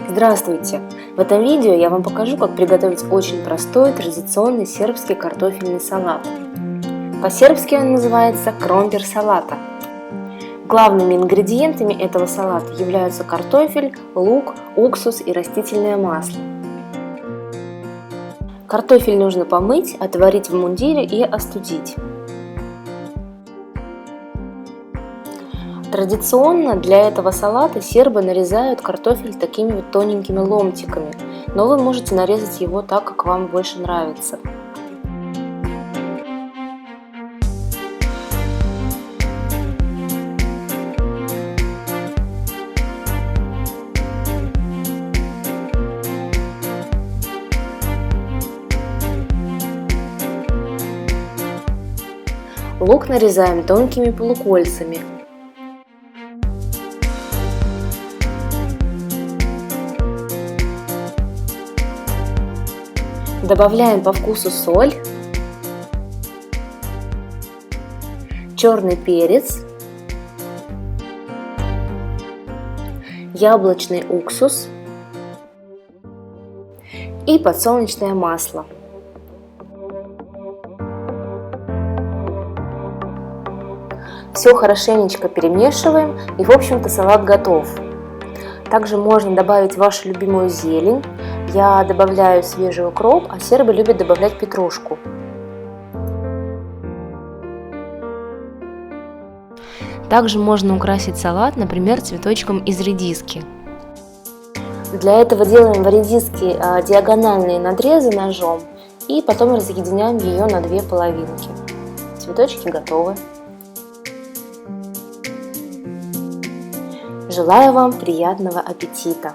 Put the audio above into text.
Здравствуйте! В этом видео я вам покажу, как приготовить очень простой традиционный сербский картофельный салат. По-сербски он называется кромпир салата. Главными ингредиентами этого салата являются картофель, лук, уксус и растительное масло. Картофель нужно помыть, отварить в мундире и остудить. Традиционно для этого салата сербы нарезают картофель такими вот тоненькими ломтиками, но вы можете нарезать его так, как вам больше нравится. Лук нарезаем тонкими полукольцами. Добавляем по вкусу соль, черный перец, яблочный уксус и подсолнечное масло. Все хорошенечко перемешиваем, и в общем-то салат готов. Также можно добавить вашу любимую зелень. Я добавляю свежий укроп, а сербы любят добавлять петрушку. Также можно украсить салат, например, цветочком из редиски. Для этого делаем в редиске диагональные надрезы ножом и потом разъединяем ее на две половинки. Цветочки готовы. Желаю вам приятного аппетита!